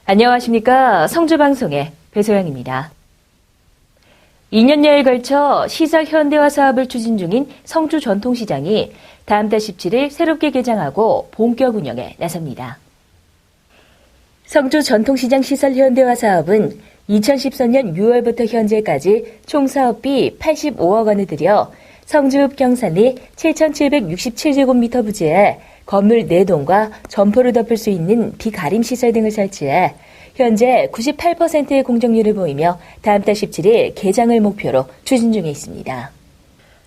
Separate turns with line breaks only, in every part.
안녕하십니까. 성주방송의 배소영입니다. 2년여에 걸쳐 시설 현대화 사업을 추진 중인 성주 전통시장이 다음 달 17일 새롭게 개장하고 본격 운영에 나섭니다. 성주 전통시장 시설 현대화 사업은 2013년 6월부터 현재까지 총 사업비 85억 원을 들여 성주읍 경산리 7,767제곱미터 부지에 건물 4동과 점포를 덮을 수 있는 비가림 시설 등을 설치해 현재 98%의 공정률을 보이며 다음 달 17일 개장을 목표로 추진 중에 있습니다.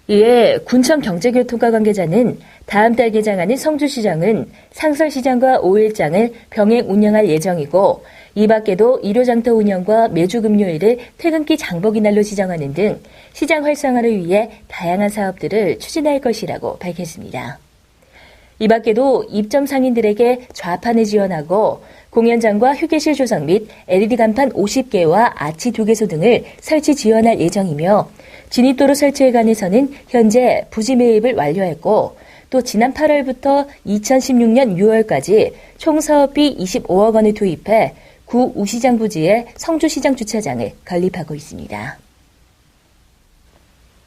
이에 군청경제교통과 관계자는 다음 달 개장하는 성주시장은 상설시장과 5일장을 병행 운영할 예정이고 이 밖에도 일요장터 운영과 매주 금요일을 퇴근길 장보기 날로 지정하는 등 시장 활성화를 위해 다양한 사업들을 추진할 것이라고 밝혔습니다. 이 밖에도 입점 상인들에게 좌판을 지원하고 공연장과 휴게실 조성 및 LED 간판 50개와 아치 2개소 등을 설치 지원할 예정이며 진입도로 설치에 관해서는 현재 부지 매입을 완료했고 또 지난 8월부터 2016년 6월까지 총 사업비 25억 원을 투입해 구 우시장 부지에 성주시장 주차장을 건립하고 있습니다.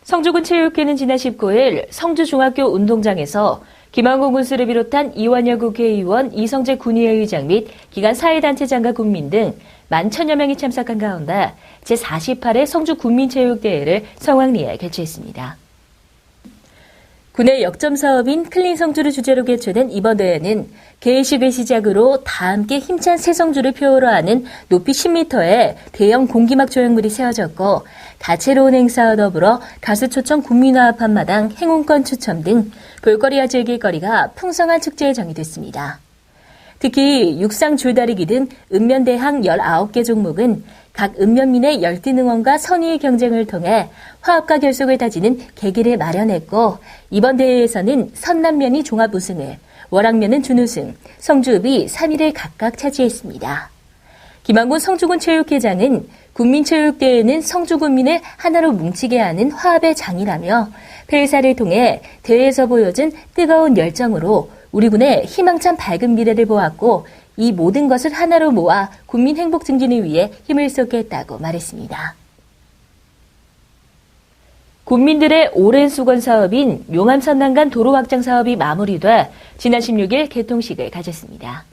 성주군 체육회는 지난 19일 성주중학교 운동장에서 김한곤 군수를 비롯한 이완열 국회의원, 이성재 군의회의장 및 기관 사회단체장과 군민 등 11,000여 명이 참석한 가운데 제48회 성주군민체육대회를 성황리에 개최했습니다. 군의 역점 사업인 클린 성주를 주제로 개최된 이번 대회는 개회식을 시작으로 다 함께 힘찬 새 성주를 표어로 하는 높이 10m의 대형 공기막 조형물이 세워졌고 다채로운 행사와 더불어 가수 초청 국민화합 한마당 행운권 추첨 등 볼거리와 즐길거리가 풍성한 축제의 정이 됐습니다. 특히 육상 줄다리기 등 읍면대항 19개 종목은 각 읍면민의 열띤 응원과 선의의 경쟁을 통해 화합과 결속을 다지는 계기를 마련했고 이번 대회에서는 선남면이 종합 우승을, 월악면은 준우승, 성주읍이 3위를 각각 차지했습니다. 김한곤 성주군 체육회장은 군민체육대회는 성주군민을 하나로 뭉치게 하는 화합의 장이라며 폐회사를 통해 대회에서 보여준 뜨거운 열정으로 우리 군의 희망찬 밝은 미래를 보았고 이 모든 것을 하나로 모아 국민 행복 증진을 위해 힘을 쏟겠다고 말했습니다. 군민들의 오랜 수건 사업인 용암 선남간 도로 확장 사업이 마무리돼 지난 16일 개통식을 가졌습니다.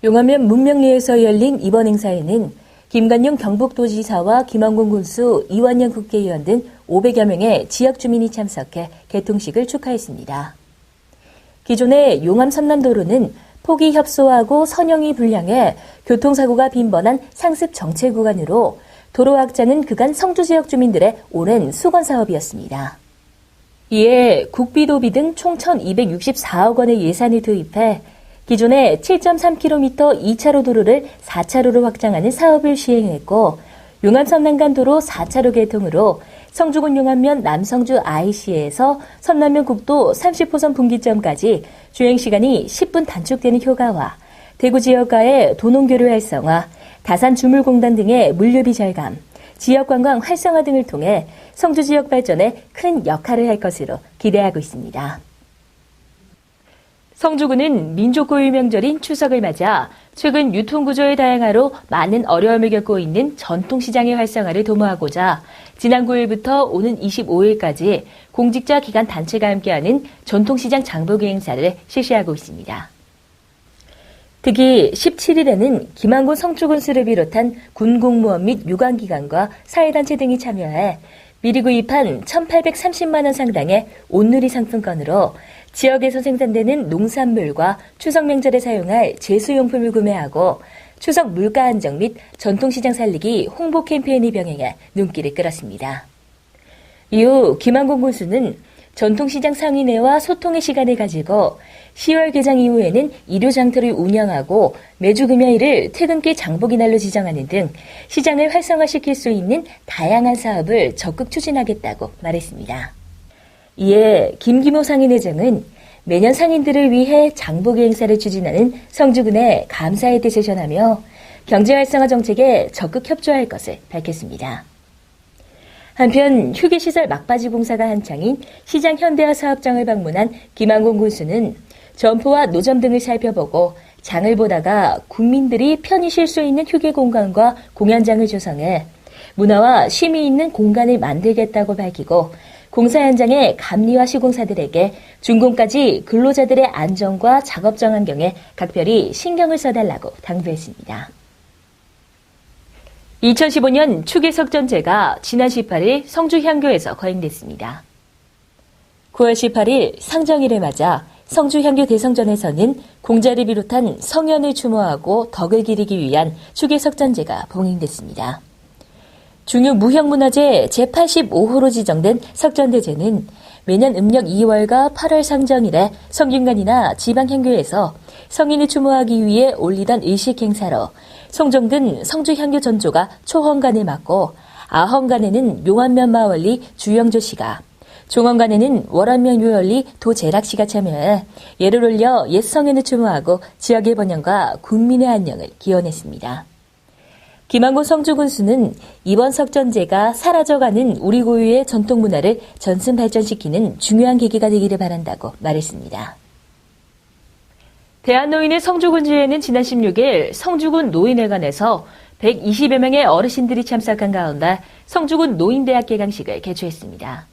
용암면 문명리에서 열린 이번 행사에는 김관용 경북도지사와 김한곤 군수, 이완영 국회의원 등 500여 명의 지역 주민이 참석해 개통식을 축하했습니다. 기존의 용암 선남도로는 폭이 협소하고 선형이 불량해 교통사고가 빈번한 상습 정체 구간으로 도로 확장은 그간 성주 지역 주민들의 오랜 수건 사업이었습니다. 이에 국비도비 등 총 1,264억 원의 예산을 투입해 기존의 7.3km 2차로 도로를 4차로로 확장하는 사업을 시행했고 용암 선남간 도로 4차로 개통으로 성주군 용암면 남성주 IC에서 선남면 국도 30호선 분기점까지 주행시간이 10분 단축되는 효과와 대구 지역과의 도농교류 활성화, 다산 주물공단 등의 물류비 절감, 지역관광 활성화 등을 통해 성주 지역 발전에 큰 역할을 할 것으로 기대하고 있습니다. 성주군은 민족 고유 명절인 추석을 맞아 최근 유통구조의 다양화로 많은 어려움을 겪고 있는 전통시장의 활성화를 도모하고자 지난 9일부터 오는 25일까지 공직자 기관 단체가 함께하는 전통시장 장보기 행사를 실시하고 있습니다. 특히 17일에는 김한곤 성주군수를 비롯한 군공무원 및 유관기관과 사회단체 등이 참여해 미리 구입한 1,830만 원 상당의 온누리 상품권으로 지역에서 생산되는 농산물과 추석 명절에 사용할 제수용품을 구매하고 추석 물가 안정 및 전통시장 살리기 홍보 캠페인을 병행해 눈길을 끌었습니다. 이후 김한곤 군수는 전통시장 상인회와 소통의 시간을 가지고 10월 개장 이후에는 일요장터를 운영하고 매주 금요일을 퇴근길 장보기 날로 지정하는 등 시장을 활성화시킬 수 있는 다양한 사업을 적극 추진하겠다고 말했습니다. 이에 김기모 상인회장은 매년 상인들을 위해 장보기 행사를 추진하는 성주군에 감사의 뜻을 전하며 경제활성화 정책에 적극 협조할 것을 밝혔습니다. 한편 휴게시설 막바지 공사가 한창인 시장 현대화 사업장을 방문한 김한곤 군수는 점포와 노점 등을 살펴보고 장을 보다가 국민들이 편히 쉴 수 있는 휴게 공간과 공연장을 조성해 문화와 쉼이 있는 공간을 만들겠다고 밝히고 공사 현장의 감리와 시공사들에게 준공까지 근로자들의 안전과 작업장 환경에 각별히 신경을 써달라고 당부했습니다. 2015년 추계석전제가 지난 18일 성주 향교에서 거행됐습니다. 9월 18일 상정일을 맞아 성주 향교 대성전에서는 공자를 비롯한 성현을 추모하고 덕을 기리기 위한 추계석전제가 봉행됐습니다. 중요 무형문화재 제85호로 지정된 석전대제는 매년 음력 2월과 8월 상정일에 성균관이나 지방향교에서 성인을 추모하기 위해 올리던 의식 행사로 송정근 성주향교 전조가 초헌간을 맡고 아헌간에는 묘안면 마원리 주영조 씨가 종헌간에는 월안면 묘원리 도재락 씨가 참여해 예를 올려 옛 성인을 추모하고 지역의 번영과 국민의 안녕을 기원했습니다. 김한곤 성주군수는 이번 석전제가 사라져가는 우리 고유의 전통 문화를 전승 발전시키는 중요한 계기가 되기를 바란다고 말했습니다. 대한노인의 성주군주회는 지난 16일 성주군 노인회관에서 120여 명의 어르신들이 참석한 가운데 성주군 노인대학 개강식을 개최했습니다.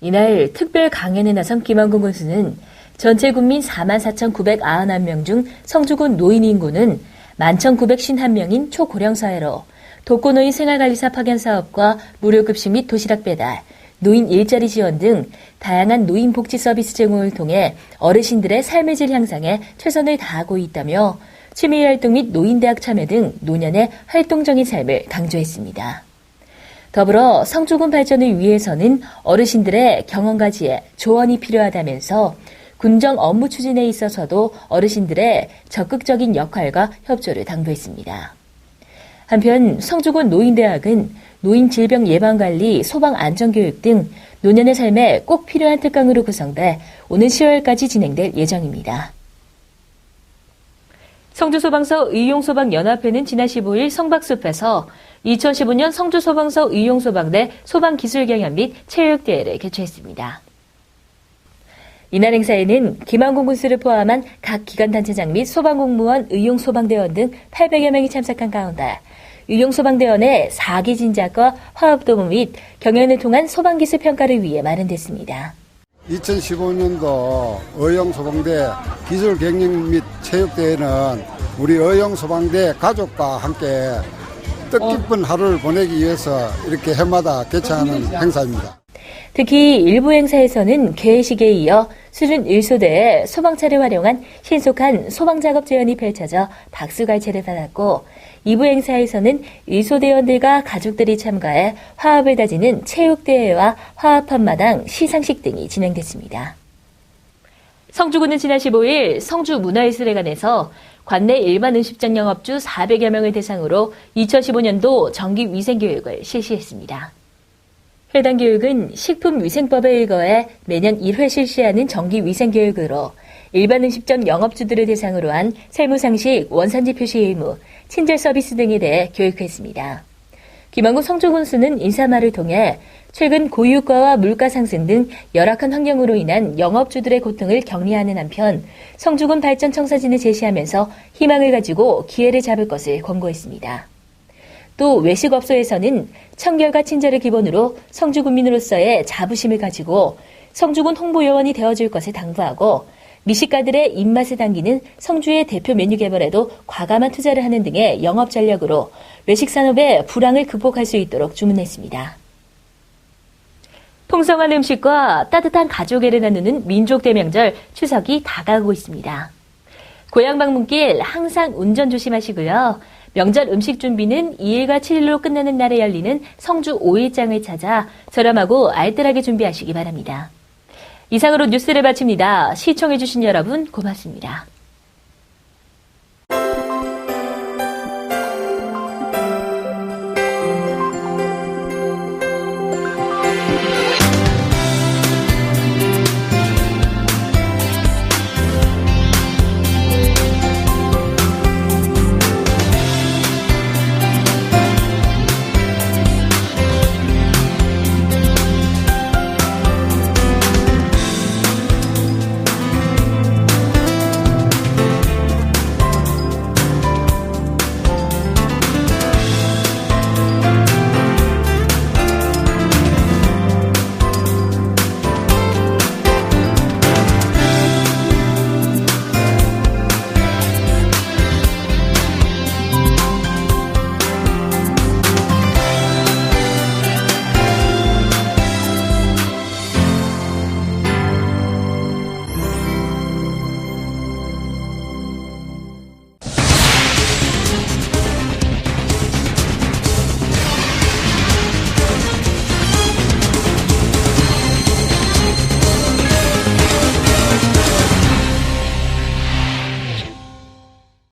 이날 특별 강연에 나선 김한곤 군수는 전체 국민 44,991명 중 성주군 노인 인구는 11,951명인 초고령 사회로 독거노인 생활관리사 파견 사업과 무료급식 및 도시락 배달, 노인 일자리 지원 등 다양한 노인 복지 서비스 제공을 통해 어르신들의 삶의 질 향상에 최선을 다하고 있다며 취미활동 및 노인대학 참여 등 노년의 활동적인 삶을 강조했습니다. 더불어 성주군 발전을 위해서는 어르신들의 경험과 지혜, 조언이 필요하다면서 군정 업무 추진에 있어서도 어르신들의 적극적인 역할과 협조를 당부했습니다. 한편 성주군 노인대학은 노인 질병 예방관리, 소방안전교육 등 노년의 삶에 꼭 필요한 특강으로 구성돼 오는 10월까지 진행될 예정입니다. 성주소방서 의용소방연합회는 지난 15일 성박숲에서 2015년 성주소방서 의용소방대 소방기술경연 및 체육대회를 개최했습니다. 이날 행사에는 김한곤 군수를 포함한 각 기관단체장 및 소방공무원, 의용소방대원 등 800여 명이 참석한 가운데 의용소방대원의 4기 진작과 화합도모 및 경연을 통한 소방기술 평가를 위해 마련됐습니다.
2015년도 의용소방대 기술경연 및 체육대회는 우리 의용소방대 가족과 함께 뜻깊은 하루를 보내기 위해서 이렇게 해마다 개최하는 행사입니다.
특히 일부 행사에서는 개회식에 이어 수준 1소대에 소방차를 활용한 신속한 소방작업 재현이 펼쳐져 박수갈채를 받았고 2부 행사에서는 1소대원들과 가족들이 참가해 화합을 다지는 체육대회와 화합 한마당 시상식 등이 진행됐습니다. 성주군은 지난 15일 성주문화예술회관에서 관내 일반 음식점 영업주 400여 명을 대상으로 2015년도 정기위생교육을 실시했습니다. 해당 교육은 식품위생법에 일거해 매년 1회 실시하는 정기위생교육으로 일반 음식점 영업주들을 대상으로 한 세무상식, 원산지 표시 의무, 친절 서비스 등에 대해 교육했습니다. 김한곤 성주군수는 인사말을 통해 최근 고유가와 물가 상승 등 열악한 환경으로 인한 영업주들의 고통을 격려하는 한편 성주군 발전 청사진을 제시하면서 희망을 가지고 기회를 잡을 것을 권고했습니다. 또 외식업소에서는 청결과 친절을 기본으로 성주군민으로서의 자부심을 가지고 성주군 홍보요원이 되어줄 것을 당부하고 미식가들의 입맛을 당기는 성주의 대표 메뉴 개발에도 과감한 투자를 하는 등의 영업 전략으로 외식산업의 불황을 극복할 수 있도록 주문했습니다. 풍성한 음식과 따뜻한 가족애를 나누는 민족 대명절 추석이 다가오고 있습니다. 고향 방문길 항상 운전 조심하시고요. 명절 음식 준비는 2일과 7일로 끝나는 날에 열리는 성주 5일장을 찾아 저렴하고 알뜰하게 준비하시기 바랍니다. 이상으로 뉴스를 마칩니다. 시청해주신 여러분 고맙습니다.